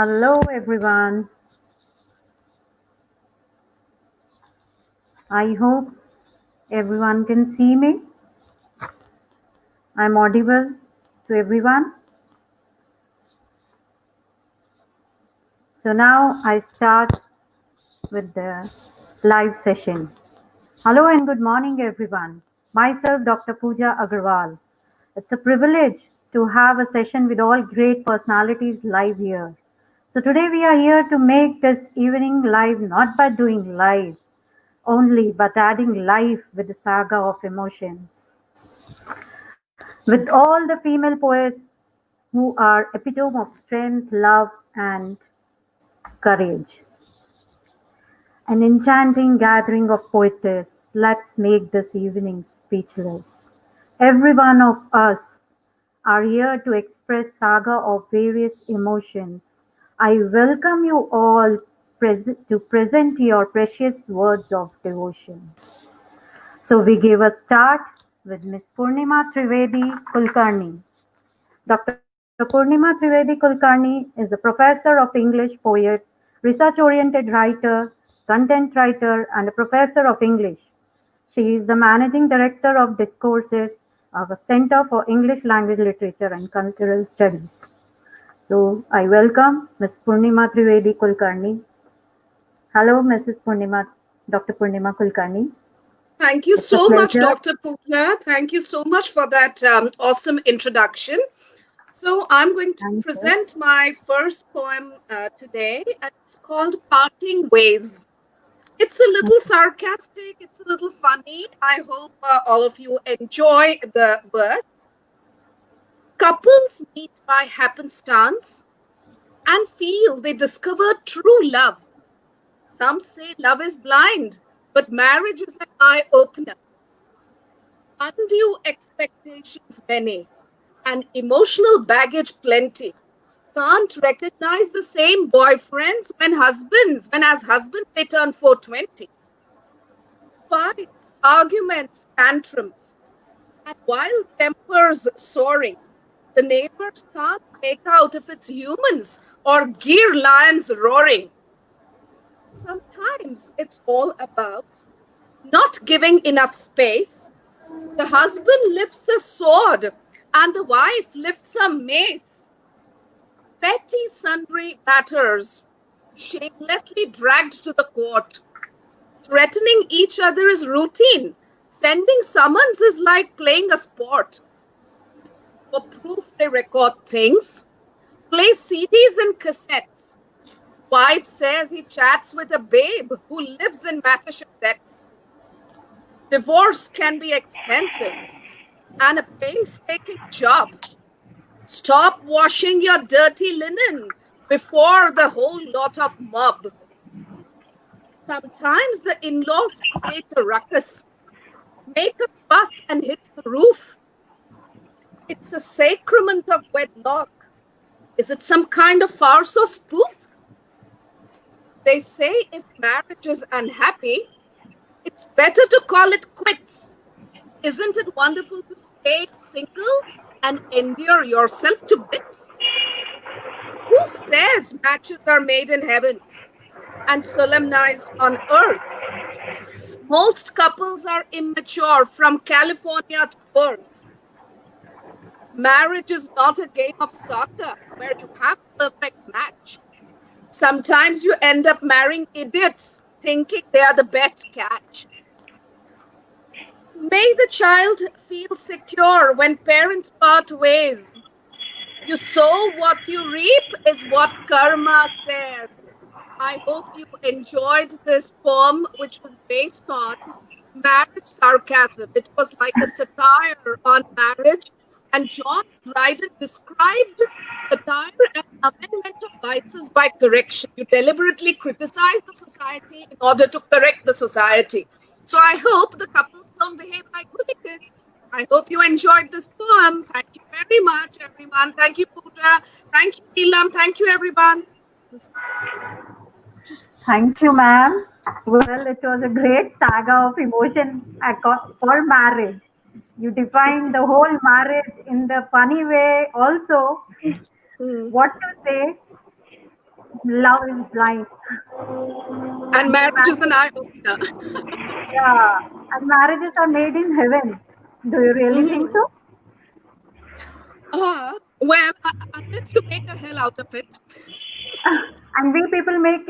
Hello everyone. I hope everyone can see me. I'm audible to everyone. So now I start with the live session. Hello and good morning everyone. Myself Dr. Pooja Agarwal. It's a privilege to have a session with all great personalities live here. So today we are here to make this evening live not by doing live only but adding life with the saga of emotions. With all the female poets who are epitome of strength, love, and courage. An enchanting gathering of poetess. Let's make this evening speechless. Every one of us are here to express saga of various emotions. I welcome you all to present your precious words of devotion. So we give a start with Miss Purnima Trivedi Kulkarni. Doctor Purnima Trivedi Kulkarni is a professor of English, poet, research-oriented writer, content writer, and a professor of English. She is the managing director of Discourses of a Center for English Language Literature and Cultural Studies. So I welcome Ms. Purnima Trivedi Kulkarni. Hello, Mrs. Purnima, Dr. Purnima Kulkarni. Thank you It's a so much, pleasure. Dr. Pooja. Thank you so much for that awesome introduction. So, I'm going to Thank you. present my first poem today, and it's called Parting Ways. It's a little sarcastic, it's a little funny. I hope all of you enjoy the verse. Couples meet by happenstance and feel they discovered true love. Some say love is blind, but marriage is an eye opener. Undue expectations many, and emotional baggage plenty. Can't recognize the same boyfriends when as husbands they turn 420. Fights, arguments, tantrums, and wild tempers soaring. The neighbors can't make out if it's humans or gear lions roaring. Sometimes it's all about not giving enough space. The husband lifts a sword and the wife lifts a mace. Petty sundry matters, shamelessly dragged to the court. Threatening each other is routine. Sending summons is like playing a sport. For proof, they record things, play CDs and cassettes. Wife says he chats with a babe who lives in Massachusetts. Divorce can be expensive and a painstaking job. Stop washing your dirty linen before the whole lot of mob. Sometimes the in laws create a ruckus, make a fuss, and hit the roof. It's a sacrament of wedlock. Is it some kind of farce or spoof? They say if marriage is unhappy, it's better to call it quits. Isn't it wonderful to stay single and endure yourself to bits? Who says matches are made in heaven and solemnized on earth? Most couples are immature from California to birth. Marriage is not a game of soccer where you have a perfect match. Sometimes you end up marrying idiots thinking they are the best catch. May the child feel secure when parents part ways. You sow what you reap is what karma says. I hope you enjoyed this poem, which was based on marriage sarcasm. It was like a satire on marriage. And John Dryden described satire as amendment of vices by correction. You deliberately criticize the society in order to correct the society. So I hope the couples don't behave like hooligans. I hope you enjoyed this poem. Thank you very much, everyone. Thank you, Pooja. Thank you, Neelam. Thank you, everyone. Thank you, ma'am. Well, it was a great saga of emotion for marriage. You defined the whole marriage in the funny way, also. Hmm. What to say? love is blind. And And marriage is an eye opener. yeah, and marriages are made in heaven. Do you really think so? Well, unless you make a hell out of it. And we people make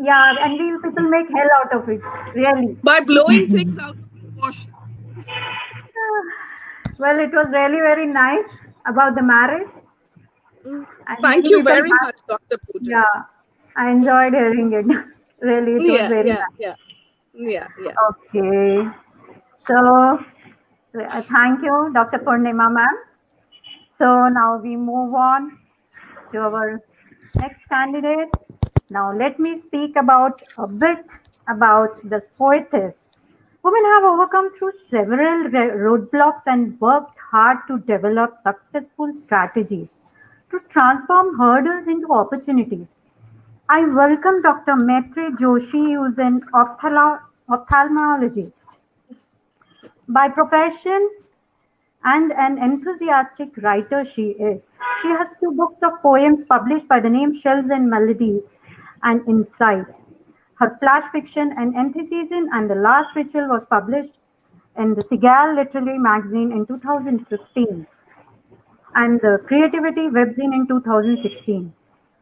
yeah, and we people make hell out of it. Really. By blowing things out of proportion. Well, it was really very nice about the marriage, Mm. and Thank many you people very have. much, Dr. Pooja. Yeah, I enjoyed hearing it. Really, it was Yeah, very yeah, nice. yeah, yeah, yeah. Okay, so thank you, Dr. Purnima ma'am. So now we move on to our next candidate. Now let me speak about a bit about this poetess. Women have overcome through several roadblocks and worked hard to develop successful strategies to transform hurdles into opportunities. I welcome Dr. Maitri Joshi, who is an ophthalmologist by profession and an enthusiastic writer she is. She has two books of poems published by the name Shells and Melodies and Insight. Her flash fiction and Antiseason and The Last Ritual was published in the Seagal Literary Magazine in 2015 and the Creativity webzine in 2016.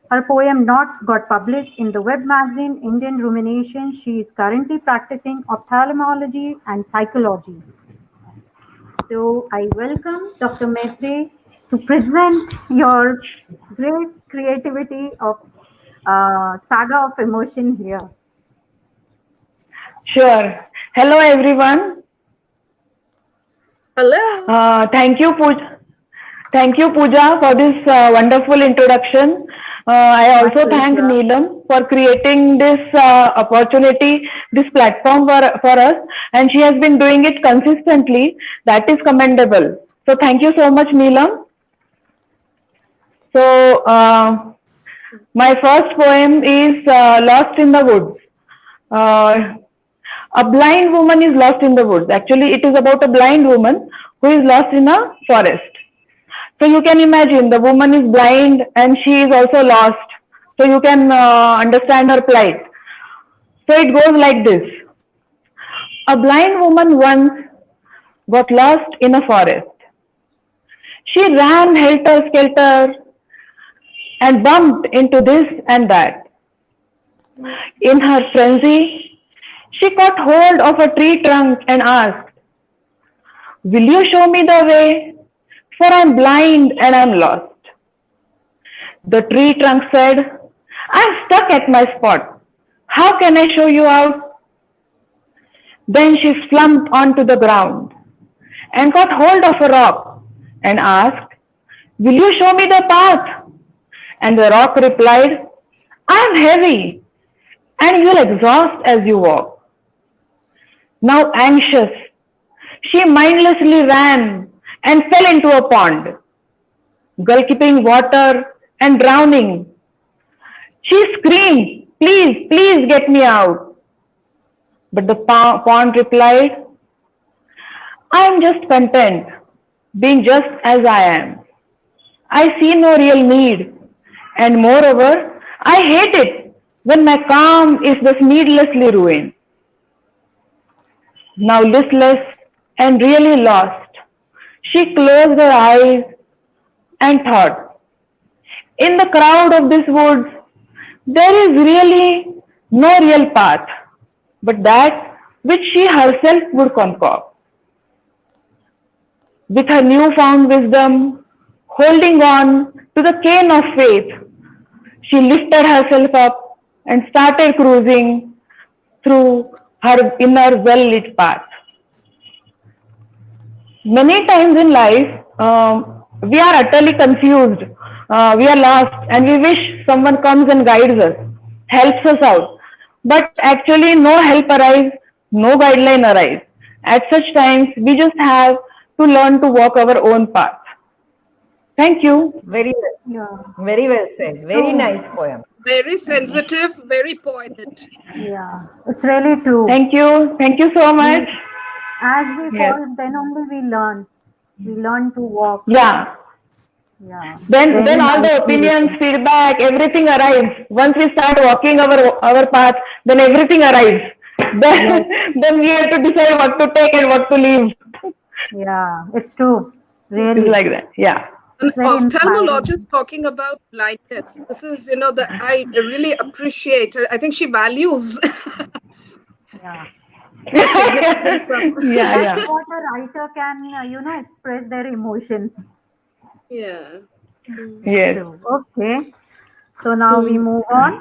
Her poem Knots got published in the web magazine Indian Rumination. She is currently practicing ophthalmology and psychology. So I welcome Dr. Maitri to present your great creativity of saga of emotion here. Sure. Hello, everyone. Hello. Thank you, Pooja. Thank you, Pooja, for this wonderful introduction. I My also thank pleasure. Neelam for creating this opportunity, this platform for us, and she has been doing it consistently. That is commendable. So, thank you so much, Neelam. So, my first poem is Lost in the Woods. Uh, a blind woman is lost in the woods. Actually, it is about a blind woman who is lost in a forest. So you can imagine the woman is blind and she is also lost. So you can understand her plight. So it goes like this. A blind woman once got lost in a forest. She ran helter skelter and bumped into this and that. In her frenzy, she caught hold of a tree trunk and asked, "Will you show me the way? For I'm blind and I'm lost." The tree trunk said, "I'm stuck at my spot. How can I show you out?" Then she slumped onto the ground and caught hold of a rock and asked, "Will you show me the path?" And the rock replied, "I'm heavy and you'll exhaust as you walk." Now anxious, she mindlessly ran and fell into a pond, gulping water and drowning. She screamed, "Please, please get me out." But the pond replied, "I am just content being just as I am. I see no real need, and moreover, I hate it when my calm is thus needlessly ruined." Now listless and really lost, she closed her eyes and thought, "In the crowd of this woods, there is really no real path, but that which she herself would concoct." With her newfound wisdom, holding on to the cane of faith, she lifted herself up and started cruising through her inner well-lit path. Many times in life, we are utterly confused, we are lost, and we wish someone comes and guides us, helps us out. But actually, no help arrives, no guideline arrives. At such times, we just have to learn to walk our own path. Thank you. Yeah, Very well said. it's Very true. nice poem. Very sensitive, very poignant. Yeah, it's really true. Thank you. Thank you so much. We, as we Yes. fall, then only we learn. We learn to walk. Yeah. Yeah. Then Very all the nicely opinions, written. feedback, everything arrives. Once we start walking our path, then everything arrives. Then Yes. then we have to decide what to take and what to leave. Yeah. It's true. It is Really. like that. Yeah. An Very inspiring. ophthalmologist talking about blindness. This is, that I really appreciate her. I think she values Yeah. the significance of, Yeah, That's yeah. what a writer can, express their emotions. yeah. It's Yes. true. Okay. So now we Mm, move on.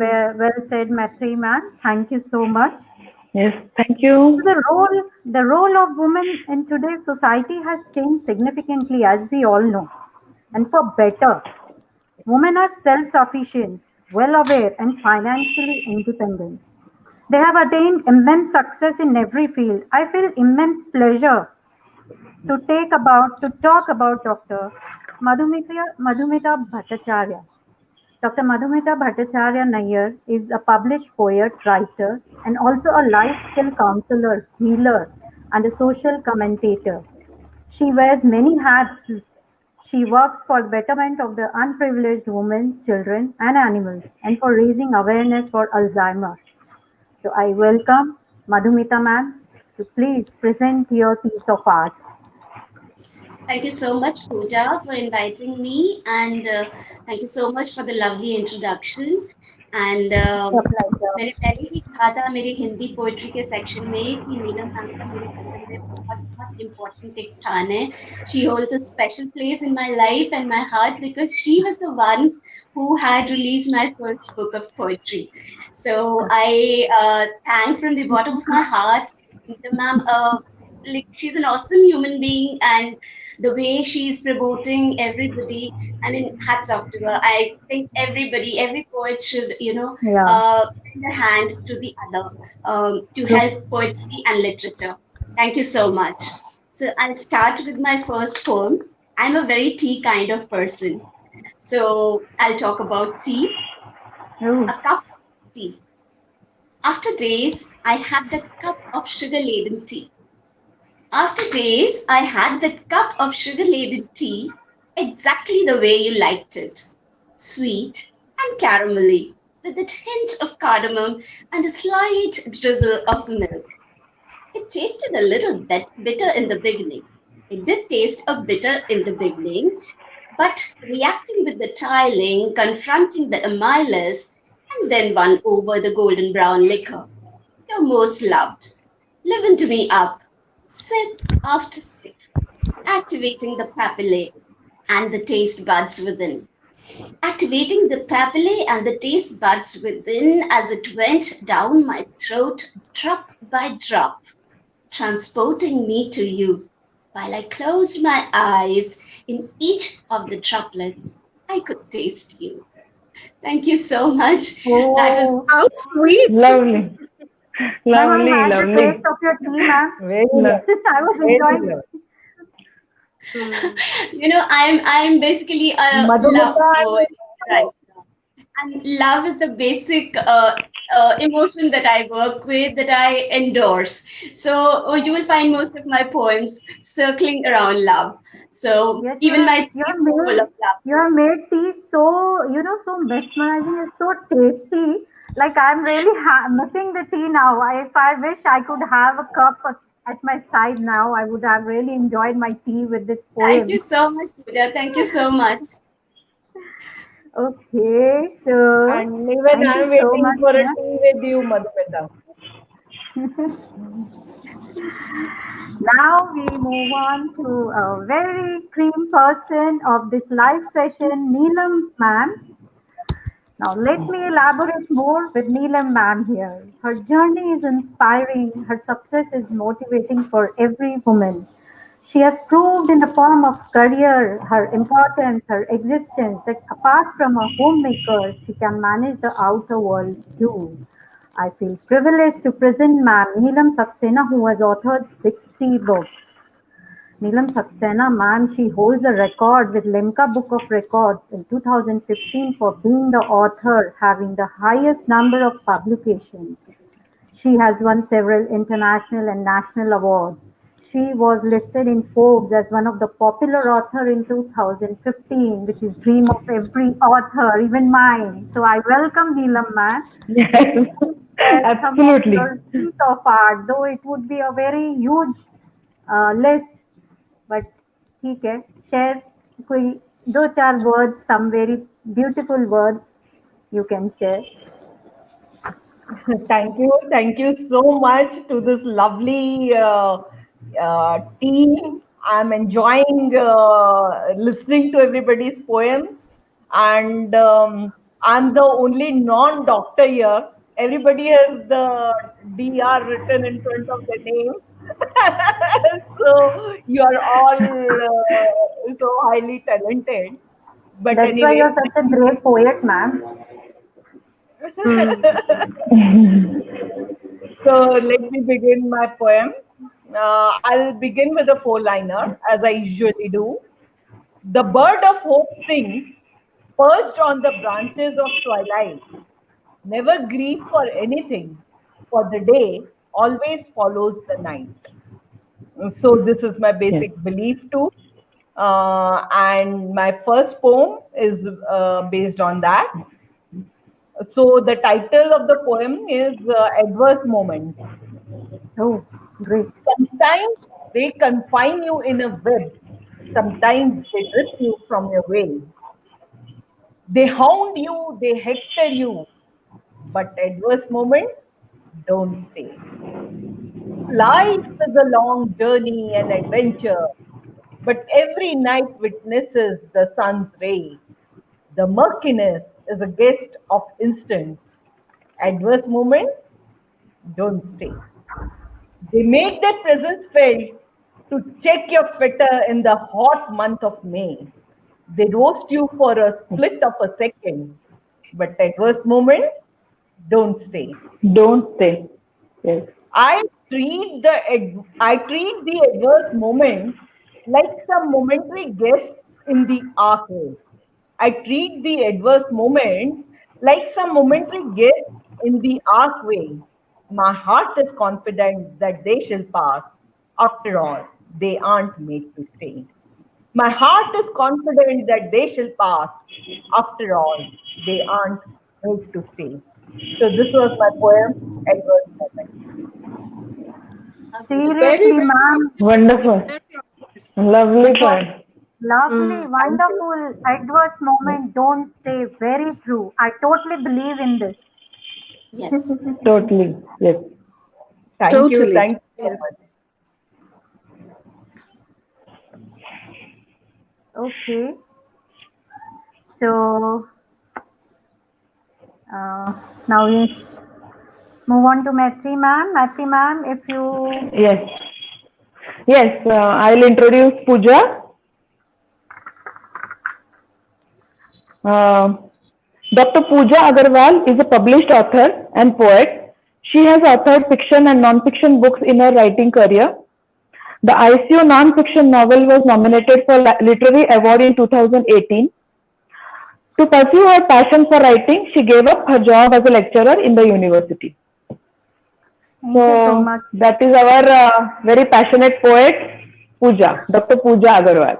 Well said, Maitri ma'am. Thank you so much. Yes. Thank So you. the role of women in today's society has changed significantly, as we all know, and for better. Women are self-sufficient, well-aware, and financially independent. They have attained immense success in every field. I feel immense pleasure to talk about Dr. Madhumita Bhattacharya. Dr. Madhumita Bhattacharya Nair is a published poet, writer, and also a life skill counselor, healer, and a social commentator. She wears many hats. She works for the betterment of the unprivileged women, children, and animals, and for raising awareness for Alzheimer's. So I welcome Madhumita ma'am to please present your piece of art. Thank you so much, Pooja, for inviting me, and thank you so much for the lovely introduction. And It's a pleasure. मैंने पहले ही कहा था मेरे Hindi poetry के section में कि नीलम ma'am का मेरे जीवन में बहुत बहुत इम्पोर्टेंट एक स्थान है. She holds a special place in my life and my heart because she was the one who had released my first book of poetry. So I thank from the bottom of my heart, Neelam ma'am. Like she's an awesome human being, and the way she's promoting everybody, I mean, hats off to her. I think every poet should, Yeah, lend a hand to the other to true. help poetry and literature. Thank you so much. So I'll start with my first poem. I'm a very tea kind of person. So I'll talk about tea, Oh, a cup of tea. After days, I had that cup of sugar laden tea. After days, I had that cup of sugar-laden tea exactly the way you liked it. Sweet and caramelly, with a hint of cardamom and a slight drizzle of milk. It tasted a little bit bitter in the beginning. It did taste a bitter in the beginning, but reacting with the tiling, confronting the amylase, and then won over the golden brown liquor. Your most loved. Liven to me up, sip after sip, activating the papillae and the taste buds within. Activating the papillae and the taste buds within as it went down my throat, drop by drop, transporting me to you. While I closed my eyes, in each of the droplets, I could taste you. Thank you so much. That was oh, how sweet. Lovely. ma'am, I Lovely. had the taste Lovely. of your tea, ma'am. Very Lo- well. I was Very enjoying well. it. Mm. I'm basically a love Madhumita, poet right now. And love is the basic emotion that I work with, that I endorse. So you will find most of my poems circling around love. So Yes, even my tea is so full of love. you have made tea so, so mesmerizing and so tasty. Like I'm really missing the tea now. If I wish I could have a cup at my side now, I would have really enjoyed my tea with this Thank you poem. so much, Pooja. Thank you so much. Okay, so and even thank you I'm so waiting much, for a ma'am. tea with you, Madhumita. Now we move on to a very cream person of this live session, Neelam ma'am. Now let me elaborate more with Neelam ma'am here. Her journey is inspiring, her success is motivating for every woman. She has proved in the form of career, her importance, her existence, that apart from a homemaker, she can manage the outer world too. I feel privileged to present Ma'am Neelam Saxena, who has authored 60 books. Neelam Saxena, ma'am, she holds a record with Limca Book of Records in 2015 for being the author having the highest number of publications. She has won several international and national awards. she was listed in Forbes as one of the popular author in 2015, which is dream of every author, even mine. So I welcome Neelam ma'am. Yes, Share some of absolutely. your piece of art, though it would be a very huge list, but ठीक है, share कोई दो चार words, some very beautiful words you can share. Thank you so much to this lovely team. I'm enjoying listening to everybody's poems, and I'm the only non-doctor here. Everybody has the DR written in front of their name. So you are all so highly talented. But That's why anyway, you're such a great poet, ma'am. so let me begin my poem. I'll begin with a four-liner, as I usually do. The bird of hope sings, perched on the branches of twilight. Never grieve for anything, for the day always follows the night. So this is my Yes. basic belief too. And my first poem is based on that. So the title of the poem is Adverse Moments. Oh, great. Sometimes they confine you in a web. Sometimes they rip you from your way. They hound you, they hector you, but adverse moments don't stay. Life is a long journey and adventure, but every night witnesses the sun's ray. The murkiness is a guest of instants. Adverse moments don't stay. They make their presence felt to check your fetter in the hot month of May. They roast you for a split of a second, but adverse moments don't stay. Don't stay. Yes. I treat the adverse moments like some momentary guests in the arcade. I treat the adverse moments like some momentary guests in the archway. My heart is confident that they shall pass. After all, they aren't made to stay. My heart is confident that they shall pass. After all, they aren't made to stay. So this was my poem, Adverse Moments. Very, Seriously, very ma'am, Wonderful. very honest. Lovely poem. lovely, wonderful. Adverse moment don't stay. Very true. I totally believe in this. Yes. Totally. Yes. Thank you Totally. so Yes. much. Okay. So now we move on to Maitri ma'am. Maitri ma'am, if you Yes. Yes. I'll introduce Pooja. Dr. Pooja Agarwal is a published author and poet. She has authored fiction and non-fiction books in her writing career. The ICO non-fiction novel was nominated for Literary Award in 2018. To pursue her passion for writing, she gave up her job as a lecturer in the university. thank you so So much. that is our very passionate poet, Pooja, Dr. Pooja Agarwal.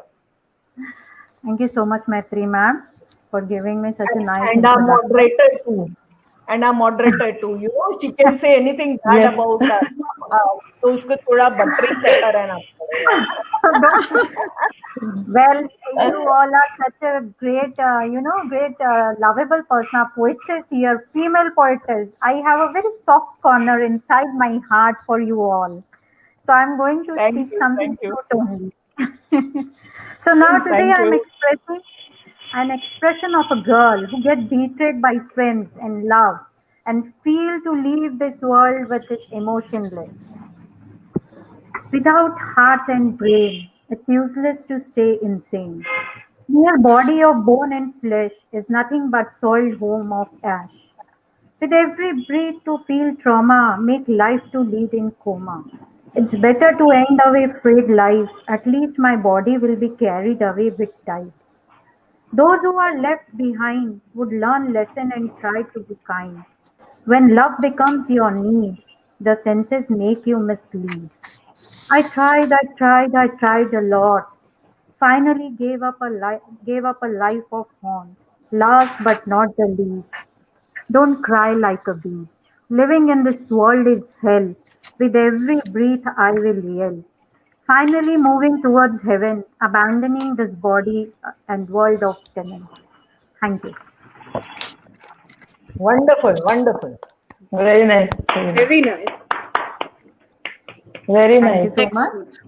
Thank you so much, Maitri ma'am, for giving me such a nice And our introduction. moderator too. And our moderator too. You know, she can say anything bad Yes. about us. तो उसको थोड़ा buttering करता रहना पड़ेगा. Well, you all are such a great, great lovable person. Our poetess here, female poetess. I have a very soft corner inside my heart for you all. So I'm going to Thank speak you, something thank you. cute only. So now today Thank I'm you. expressing an expression of a girl who gets betrayed by friends and love and feel to leave this world which is emotionless. Without heart and brain, it's useless to stay insane. Mere body of bone and flesh is nothing but soiled home of ash. With every breath to feel trauma, make life to lead in coma. It's better to end away frayed life. At least my body will be carried away with tide. Those who are left behind would learn lesson and try to be kind. When love becomes your need, the senses make you mislead. I tried a lot. Finally gave up a life of haunt. Last but not the least, don't cry like a beast. Living in this world is hell. With every breath I will yell. Finally moving towards heaven, abandoning this body and world of tenant. Thank you. Wonderful, wonderful. Very nice. Very nice. Very Thank you nice. so much. Excellent.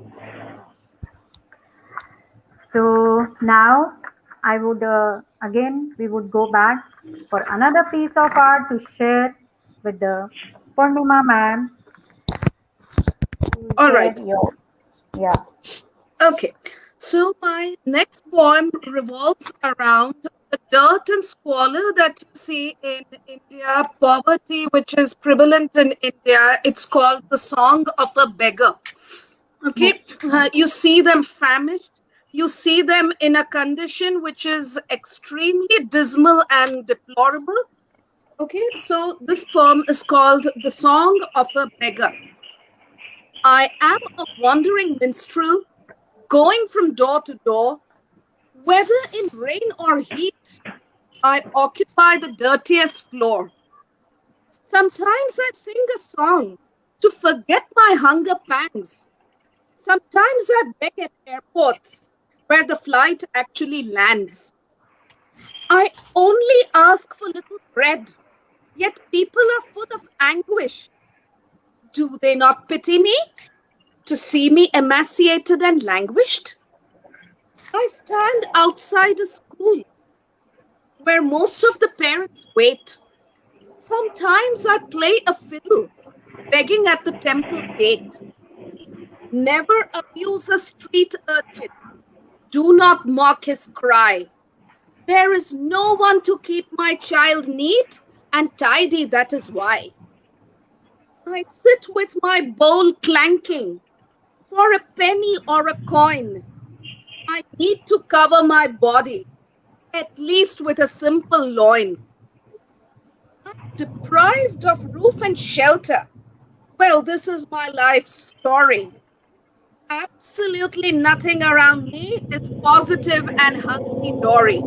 So now I would again we would go back for another piece of art to share with the Purnima ma'am to All share right. your yeah. Okay. So my next poem revolves around the dirt and squalor that you see in India, poverty which is prevalent in India. It's called The Song of a Beggar. Okay. You see them famished. You see them in a condition which is extremely dismal and deplorable. Okay. So this poem is called The Song of a Beggar. I am a wandering minstrel going from door to door, whether in rain or heat, I occupy the dirtiest floor. Sometimes I sing a song to forget my hunger pangs. Sometimes I beg at airports where the flight actually lands. I only ask for little bread, yet people are full of anguish. Do they not pity me to see me emaciated and languished? I stand outside a school where most of the parents wait. Sometimes I play a fiddle, begging at the temple gate. Never abuse a street urchin. Do not mock his cry. There is no one to keep my child neat and tidy, that is why. I sit with my bowl clanking for a penny or a coin. I need to cover my body, at least with a simple loin. Deprived of roof and shelter. Well, this is my life story. Absolutely nothing around me is positive and hunky dory.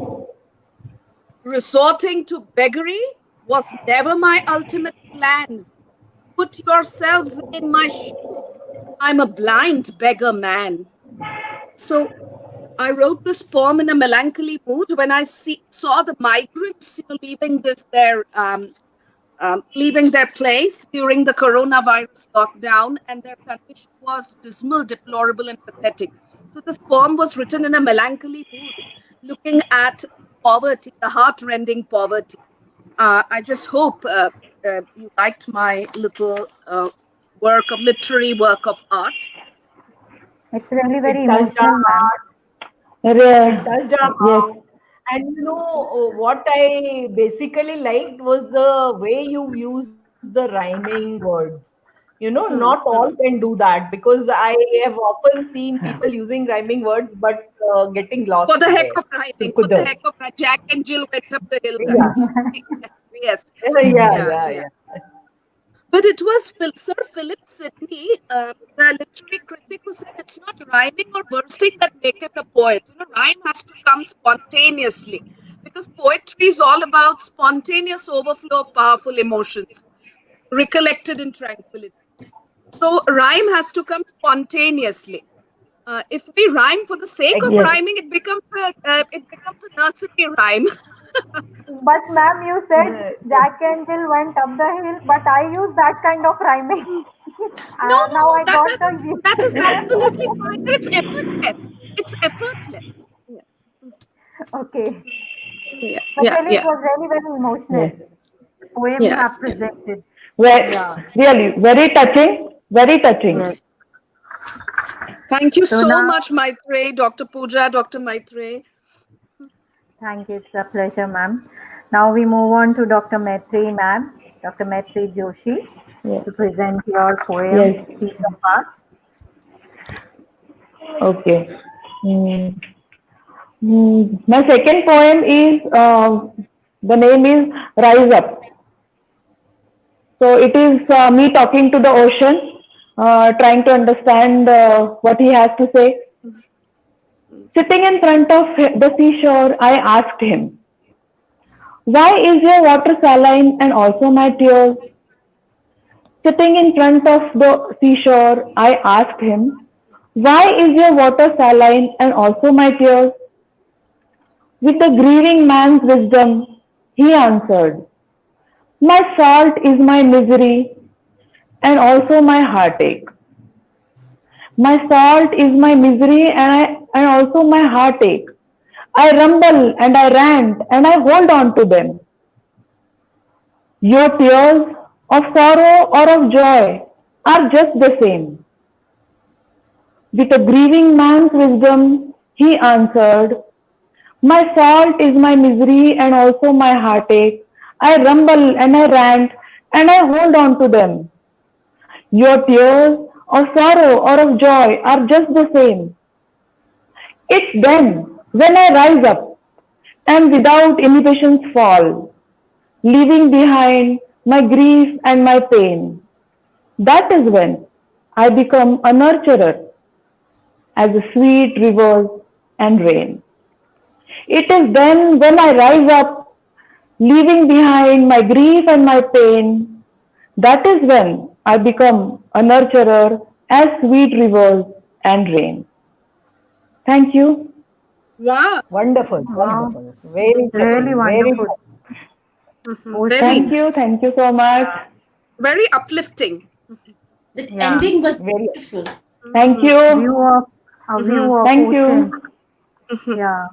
Resorting to beggary was never my ultimate plan. Put yourselves in my shoes. I'm a blind beggar man. So I wrote this poem in a melancholy mood when I saw the migrants leaving leaving their place during the coronavirus lockdown, and their condition was dismal, deplorable, and pathetic. So this poem was written in a melancholy mood, looking at poverty, the heart-rending poverty. I just hope you liked my little literary work of art. It's really very It touched our emotional, ma'am. heart. It touched our Yes. heart. And what I basically liked was the way you used the rhyming words. Not all can do that, because I have often seen people using rhyming words but getting lost For the heck there. of So rhyming, for the kudos. heck of Jack and Jill went up the hill, Yeah. guys. Yes. Yeah, Yeah, yeah, yeah. yeah. But it was Sir Philip Sidney, the literary critic, who said it's not rhyming or versing that maketh a poet. Rhyme has to come spontaneously, because poetry is all about spontaneous overflow of powerful emotions, recollected in tranquility. So rhyme has to come spontaneously. If we rhyme for the sake of Yes. rhyming, it becomes a nursery rhyme. But ma'am, you said Jack and Jill went up the hill, but I use that kind of rhyming. No, Now I that, got that, the that is absolutely fine. But it's effortless. It's effortless. Yeah, okay. yeah, But yeah, really, it yeah. was very, very emotional. Yes. Poem you Yeah. have presented. Well, really, very touching. Very touching. Right. Thank you So so now, much, Maitre, Dr. Pooja, Dr. Maitre. thank you. It's a pleasure, ma'am. Now we move on to Dr. Maitri, ma'am. Dr. Maitri Joshi, Yes. to present your poem, Yes. piece of art. Okay. My second poem is the name is Rise Up. So it is me talking to the ocean. trying to understand what he has to say. Sitting in front of the seashore, I asked him, "Why is your water saline and also my tears?" Sitting in front of the seashore, I asked him, "Why is your water saline and also my tears?" With a grieving man's wisdom, he answered, "My salt is my misery and also my heartache. My salt is my misery and also my heartache. I rumble and I rant and I hold on to them. Your tears of sorrow or of joy are just the same." With a grieving man's wisdom, he answered, "My salt is my misery and also my heartache. I rumble and I rant and I hold on to them. Your tears of sorrow or of joy are just the same." It's then when I rise up and without inhibitions fall, leaving behind my grief and my pain. That is when I become a nurturer as a sweet rivers and rain. It is then when I rise up, leaving behind my grief and my pain, that is when I become a nurturer as sweet rivers and rain. Thank you. Wow. Wonderful, Wow. wonderful. Very Really touching, very wonderful. Very Thank you. nice. Thank you so much. Very uplifting. The Yeah. ending was very beautiful. Thank you. View of a view of Thank you. ocean. Yeah.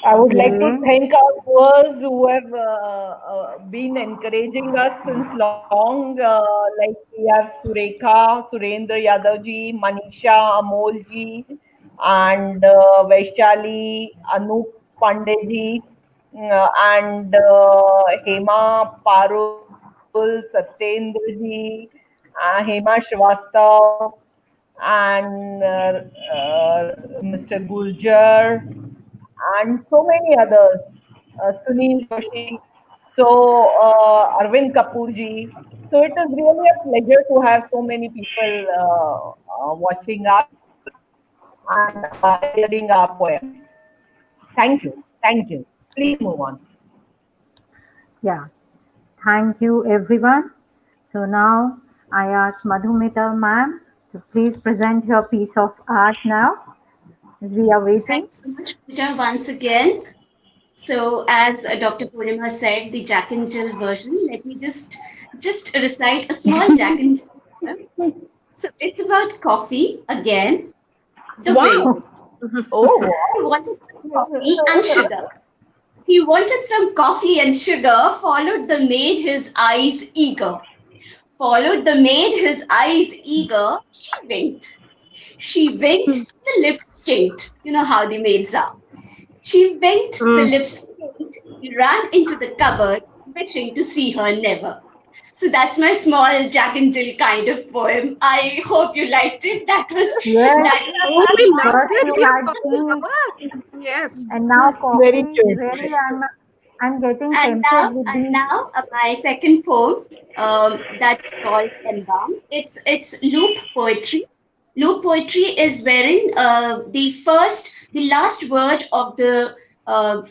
I would like to Okay. thank our viewers who have been encouraging us since long. Like we have Surekha, Surendra Yadavji, Manisha, Amolji, and Vaishali, Anup Pandeyji, and Hema Parul, Satyendraji, Hema Shrivastava, and Mr. Guljar, and so many others, Sunil Joshi, so Arvind Kapoorji. So it is really a pleasure to have so many people watching us and hearing our poems. Thank you. Thank you. Please move on. Yeah. Thank you, everyone. So now I ask Madhumita ma'am to please present your piece of art now as we are waiting. Thanks so much, Pooja, once again. So, as Dr. Purnima said, the Jack and Jill version. Let me just recite a small Jack and Jill poem. So it's about coffee again. The Wow. way Oh, he wanted some coffee and sugar. He wanted some coffee and sugar. Followed the maid, his eyes eager. Followed the maid, his eyes eager. She winked. She winked. The lips kinked. You know how the maids are. She winked, the lips kinked. He ran into the cupboard, wishing to see her never. So that's my small Jack and Jill kind of poem. I hope you liked it. That was Yes. that. We loved First it. you We had loved tea it. Yes. and now very coffee. cute. Really, I'm getting And tempted with these. now my second poem. That's called Embalm. It's loop poetry. Loop poetry is wherein the last word of the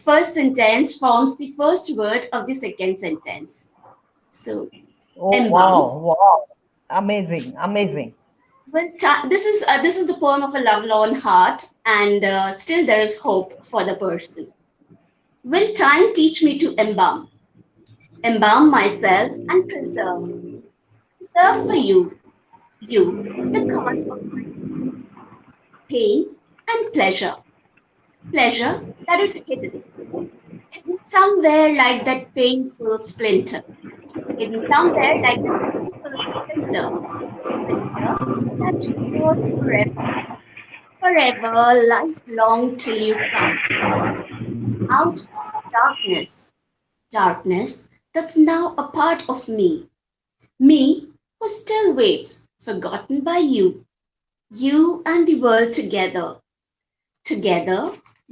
first sentence forms the first word of the second sentence. So Oh, embalm. wow, wow. Amazing, amazing. Well, this is the poem of a lovelorn heart, and still there is hope for the person. Will time teach me to embalm myself and preserve for you, the cause of pain and pleasure, that is hidden somewhere like that painful splinter, hidden somewhere like that painful splinter that grows forever, lifelong till you come out of the darkness that's now a part of me who still waits, forgotten by you and the world together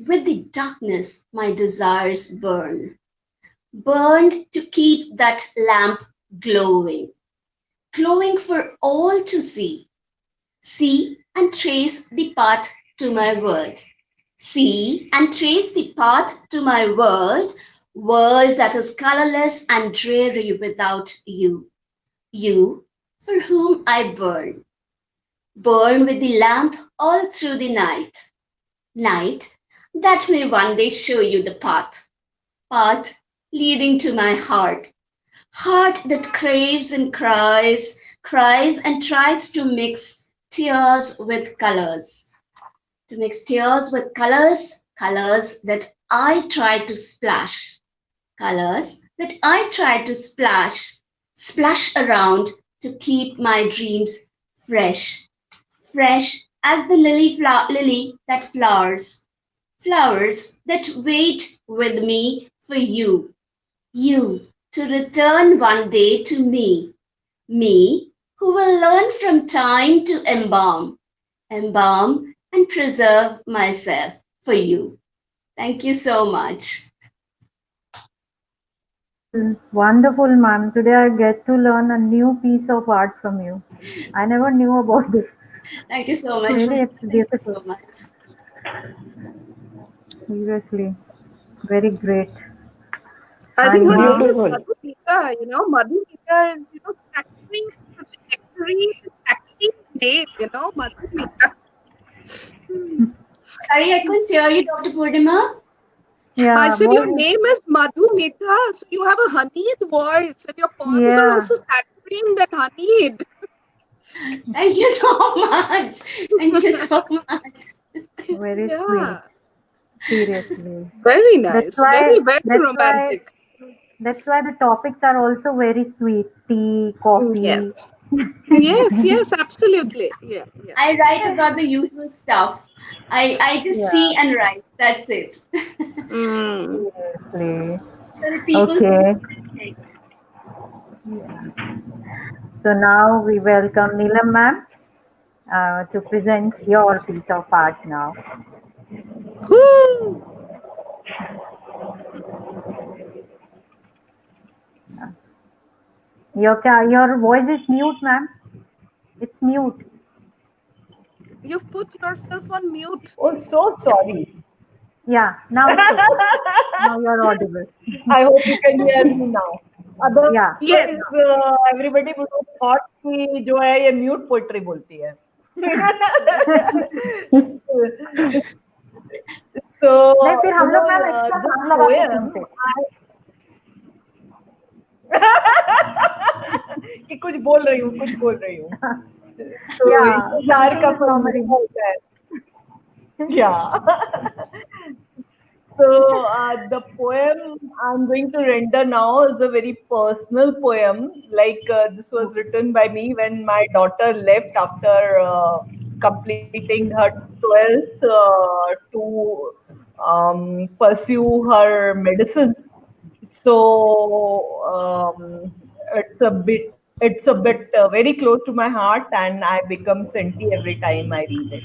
with the darkness my desires burn to keep that lamp glowing, glowing for all to see. See and trace the path to my world. See and trace the path to my world, world that is colorless and dreary without you. You, for whom I burn, burn with the lamp all through the night. Night that may one day show you the path, path leading to my heart that craves and cries and tries to mix tears with colors. To mix tears with colors, colors that I try to splash. Colors that I try to splash around to keep my dreams fresh. Fresh as the lily that flowers. Flowers that wait with me for you. You to return one day to me. Me who will learn from time to embalm and preserve myself for you. Thank you so much. Wonderful, ma'am. Today I get to learn a new piece of art from you. I never knew about this. Thank you so much. Really, it's Thank you beautiful. so much. Seriously, very great. I think her And name is Beautiful. Madhumita. Madhumita is, saccharine, such a saccharine name, Madhumita. Sorry, I couldn't hear you, Dr. Purnima. yeah, I said your more, name is Madhumita, so you have a honeyed voice, and your poems are yeah, also saccharine and honeyed. Thank you so much. Thank you so much. very Yeah, sweet. Seriously. very That's nice, why, very that's why, romantic. that's why the topics are also very sweet. Tea, coffee. Yes, yes, absolutely. Yeah. I write about the usual stuff. I just Yeah, see and write. That's it. Mm. seriously. So the people Okay. connect. So now we welcome Neelam ma'am to present your piece of art now. Whoo! Your voice is mute, ma'am. It's mute. You've put yourself on mute. Oh, so sorry. Yeah, now it's okay. Now you're audible. I hope you can hear me now. Otherwise, Yeah. Yes. everybody would have thought कि जो है ये mute poetry बोलती है. So नहीं फिर हम लोग मैम the एक्स्ट्रा हम लगा के poem सुनते. कि कुछ बोल रही हूँ. तो Yeah, इंतजार का फल normally. मीठा होता है. Yeah. So the poem I'm going to render now is a very personal poem. Like this was written by me when my daughter left after completing her 12th to pursue her medicine. So it's a bit very close to my heart, and I become senti every time I read it.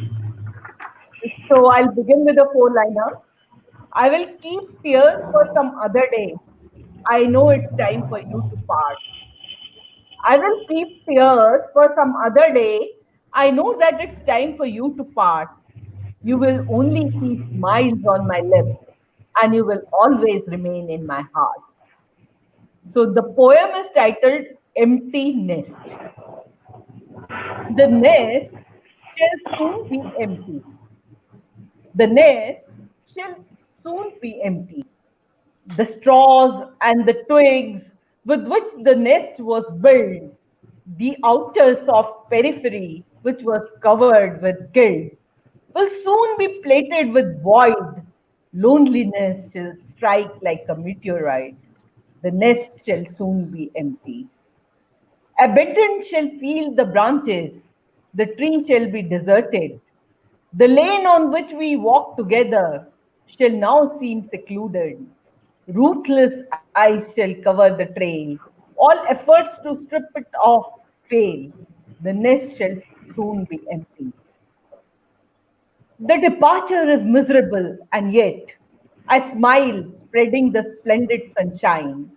So I'll begin with a four-liner. I will keep tears for some other day. I know it's time for you to part. I will keep tears for some other day. I know that it's time for you to part. You will only see smiles on my lips, and you will always remain in my heart. So the poem is titled Empty Nest. The nest shall soon be empty. The nest shall soon be empty. The straws and the twigs with which the nest was built, the outer soft periphery which was covered with gilt, will soon be plated with void. Loneliness shall strike like a meteorite. The nest shall soon be empty. Abaddon shall feel the branches, the tree shall be deserted. The lane on which we walk together shall now seem secluded. Ruthless eyes shall cover the trail. All efforts to strip it off fail. The nest shall soon be empty. The departure is miserable, and yet I smile, spreading the splendid sunshine.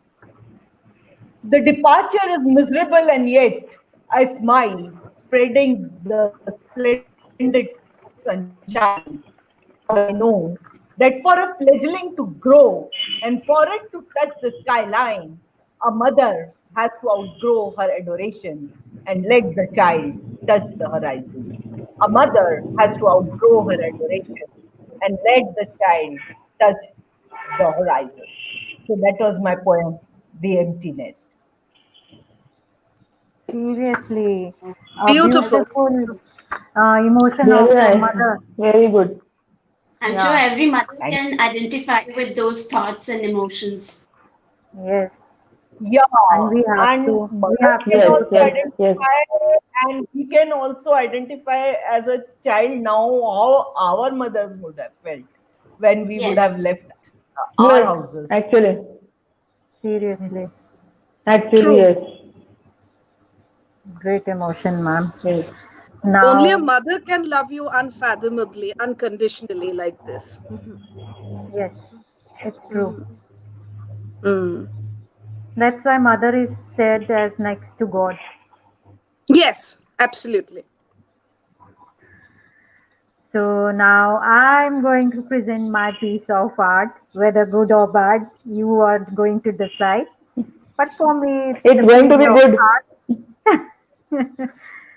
The departure is miserable, and yet I smile, spreading the splendid sunshine. I know that for a fledgling to grow and for it to touch the skyline, a mother has to outgrow her adoration and let the child touch the horizon. A mother has to outgrow her adoration and let the child touch the horizon. So that was my poem, The Empty Nest. Seriously, a Beautiful. beautiful emotion Very of a nice. mother. Very good. I'm sure Yeah. every mother Thank can identify with those thoughts and emotions. Yes. Yeah, And we have and to. We mothers have to can Yes, do also yes, that. yes. identify, and we can also identify as a child now how our mothers would have felt when we would have Yes. left our Yes, houses. actually. Seriously. Actually, True. yes. Great emotion, ma'am. Yes. Only a Now, mother can love you unfathomably, unconditionally like this. yes, it's true. Mhm. Mm. That's why mother is said as next to God. Yes, absolutely. So now I'm going to present my piece of art, whether good or bad, you are going to decide. But for me, it's a It's going to piece be of good. art.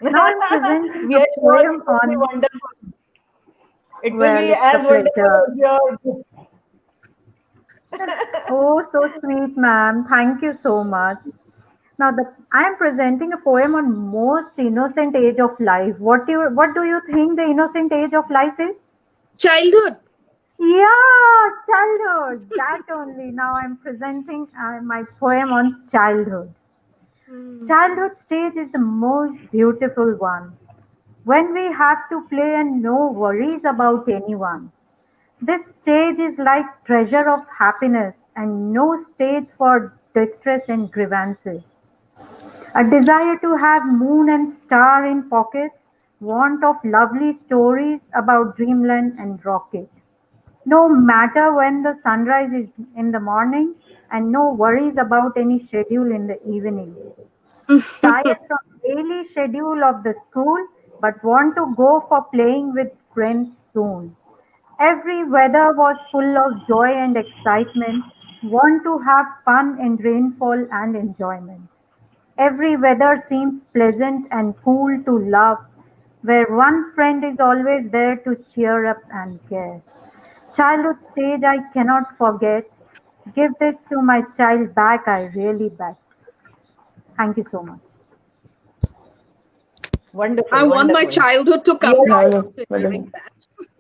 Now I'm presenting We a are sure it poem will be on, wonderful. It will well, be it's a as wonderful pleasure. as your book. Oh, so sweet, ma'am. Thank you so much. Now, I am presenting a poem on most innocent age of life. What do you think the innocent age of life is? Childhood. Yeah, childhood. That only. Now I'm presenting my poem on childhood. Mm. Childhood stage is the most beautiful one. When we have to play and no worries about anyone. This stage is like treasure of happiness and no stage for distress and grievances. A desire to have moon and star in pocket, want of lovely stories about dreamland and rocket. No matter when the sunrise is in the morning and no worries about any schedule in the evening. Tired from daily schedule of the school but want to go for playing with friends soon. Every weather was full of joy and excitement, want to have fun in rainfall and enjoyment. Every weather seems pleasant and cool to love, where one friend is always there to cheer up and care. Childhood stage I cannot forget. Give this to my child back, I really beg. Thank you so much. I Wonderful, want my wonderful. childhood to We come are back Nice. after hearing Very- that.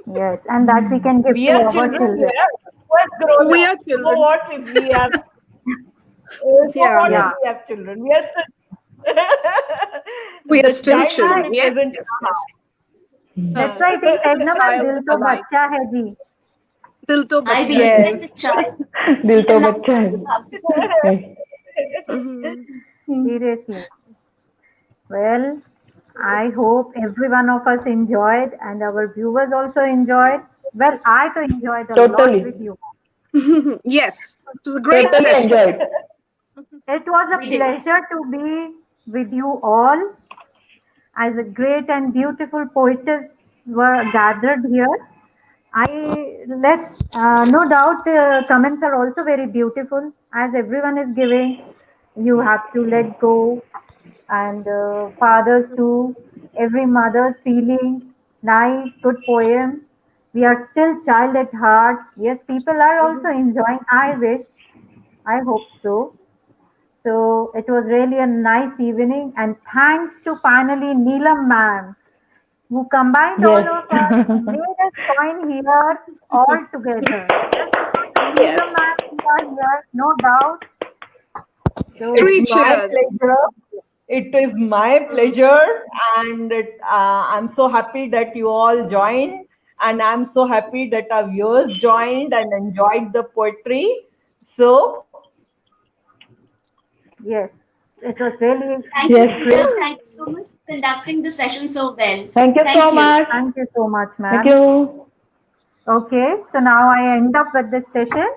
Yes, and that we can give we to are our children children. here. Who has grown We up? are So children. what if we have? So Yeah, what if Yeah, we have children? We are still. we are The still that's child will right. children. be Yes, present in yes, our yes. That's हाँ, right. He said, "No, ma'am, child दिल तो alive. बच्चा है जी." दिल तो I बच्चा believe है that house. Ji. the child दिल तो will love बच्चा us है. about it. Yes. Mhm. Seriously. Well, I hope every one of us enjoyed and our viewers also enjoyed. Well, I too enjoyed a lot Totally. with you. Yes, it was a great Totally session. enjoyed. It was a We did. pleasure to be with you all as a great and beautiful poetess were gathered here. I let's no doubt comments are also very beautiful as everyone is giving. You have to let go, and fathers too. Every mother's feeling nice, good poem. We are still child at heart. Yes, people are also enjoying. I wish. I hope so. So it was really a nice evening, and thanks to finally Neelam ma'am who combined all Yes. of us and made us join here all together. Just because of Neelam Yes. ma'am, we are here, no doubt. It's So Three my cheers. pleasure. It is my pleasure, and I'm so happy that you all joined, and I'm so happy that our viewers joined and enjoyed the poetry. So, yes, it was really Thank you, Yes. great. Pooja. Thank you so much for conducting the session so well. Thank you so Thank you. much. Thank you so much, Thank ma'am. you. Okay, so now I end up with this session.